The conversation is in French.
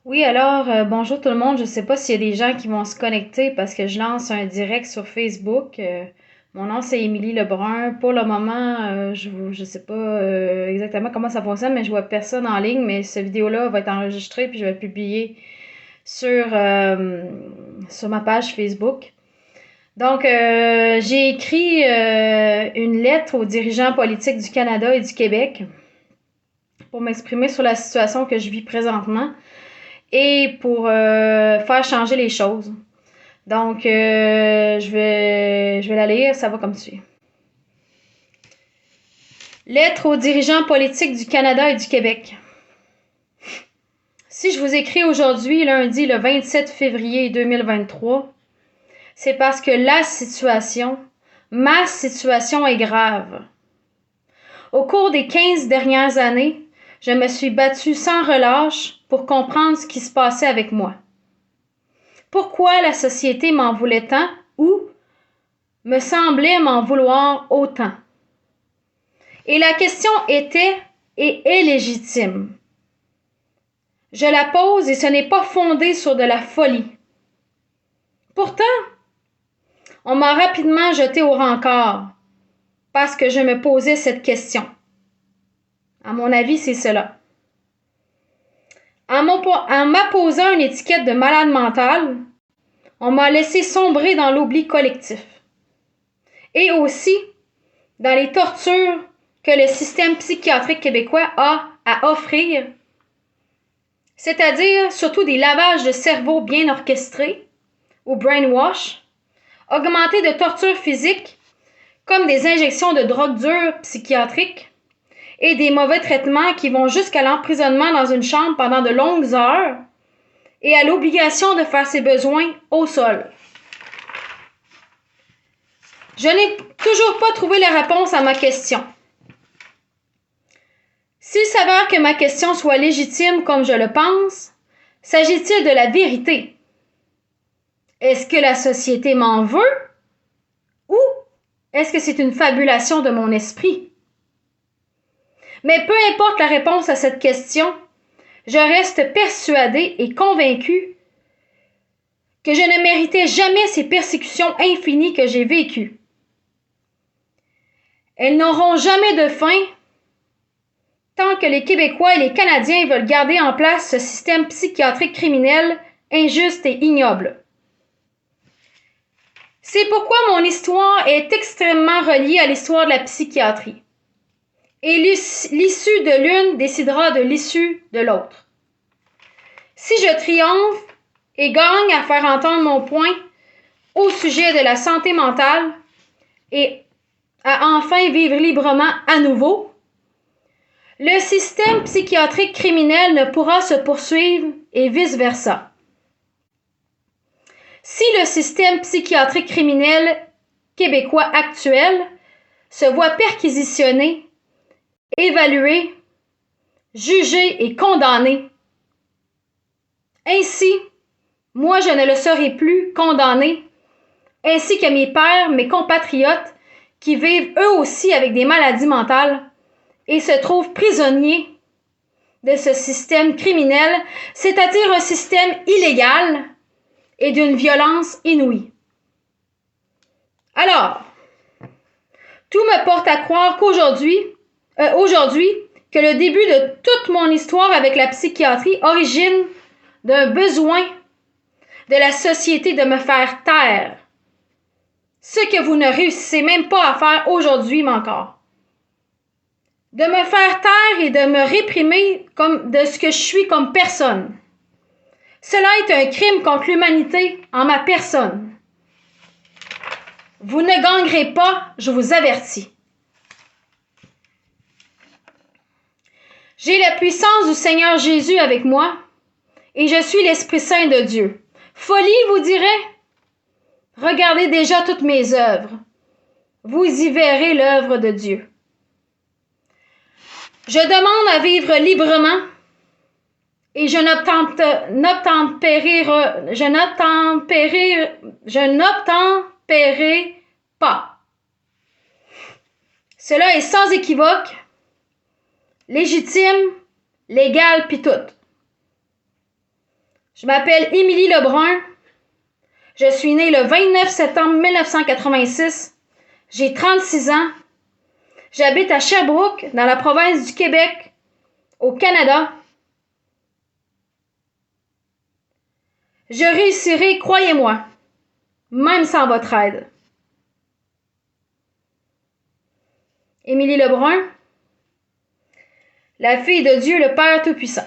Oui, alors, bonjour tout le monde. Je ne sais pas s'il y a des gens qui vont se connecter parce que je lance un direct sur Facebook. Mon nom, c'est Émilie Lebrun. Pour le moment, je sais pas exactement comment ça fonctionne, mais je vois personne en ligne. Mais cette vidéo-là va être enregistrée puis je vais le publier sur, sur ma page Facebook. Donc, j'ai écrit une lettre aux dirigeants politiques du Canada et du Québec pour m'exprimer sur la situation que je vis présentement et pour faire changer les choses. Donc, je vais la lire, ça va comme suit. Lettre aux dirigeants politiques du Canada et du Québec. Si je vous écris aujourd'hui, lundi, le 27 février 2023, c'est parce que ma situation est grave. Au cours des 15 dernières années, je me suis battue sans relâche pour comprendre ce qui se passait avec moi. Pourquoi la société m'en voulait tant ou me semblait m'en vouloir autant. Et la question était et est légitime. Je la pose et ce n'est pas fondé sur de la folie. Pourtant, on m'a rapidement jeté au rencard parce que je me posais cette question. À mon avis, c'est cela. En m'apposant une étiquette de malade mental, on m'a laissé sombrer dans l'oubli collectif. Et aussi dans les tortures que le système psychiatrique québécois a à offrir, c'est-à-dire surtout des lavages de cerveau bien orchestrés, ou brainwash, augmentés de tortures physiques, comme des injections de drogue dure psychiatriques, et des mauvais traitements qui vont jusqu'à l'emprisonnement dans une chambre pendant de longues heures, et à l'obligation de faire ses besoins au sol. Je n'ai toujours pas trouvé la réponse à ma question. S'il s'avère que ma question soit légitime comme je le pense, s'agit-il de la vérité? Est-ce que la société m'en veut? Ou est-ce que c'est une fabulation de mon esprit? Mais peu importe la réponse à cette question, je reste persuadée et convaincue que je ne méritais jamais ces persécutions infinies que j'ai vécues. Elles n'auront jamais de fin tant que les Québécois et les Canadiens veulent garder en place ce système psychiatrique criminel injuste et ignoble. C'est pourquoi mon histoire est extrêmement reliée à l'histoire de la psychiatrie. Et l'issue de l'une décidera de l'issue de l'autre. Si je triomphe et gagne à faire entendre mon point au sujet de la santé mentale et à enfin vivre librement à nouveau, le système psychiatrique criminel ne pourra se poursuivre et vice-versa. Si le système psychiatrique criminel québécois actuel se voit perquisitionné, évalué, jugé et condamné, ainsi, moi je ne le serai plus condamné, ainsi que mes pairs, mes compatriotes, qui vivent eux aussi avec des maladies mentales et se trouvent prisonniers de ce système criminel, c'est-à-dire un système illégal et d'une violence inouïe. Alors, tout me porte à croire qu'aujourd'hui, que le début de toute mon histoire avec la psychiatrie origine d'un besoin de la société de me faire taire. Ce que vous ne réussissez même pas à faire aujourd'hui encore. De me faire taire et de me réprimer comme de ce que je suis comme personne. Cela est un crime contre l'humanité en ma personne. Vous ne gagnerez pas, je vous avertis. J'ai la puissance du Seigneur Jésus avec moi et je suis l'Esprit Saint de Dieu. Folie, vous direz? Regardez déjà toutes mes œuvres. Vous y verrez l'œuvre de Dieu. Je demande à vivre librement et je n'obtempérerai pas. Cela est sans équivoque, légitime, légal pis tout. Je m'appelle Émilie Lebrun. Je suis née le 29 septembre 1986. J'ai 36 ans. J'habite à Sherbrooke, dans la province du Québec, au Canada. Je réussirai, croyez-moi, même sans votre aide. Émilie Lebrun, la fille de Dieu le Père Tout-Puissant.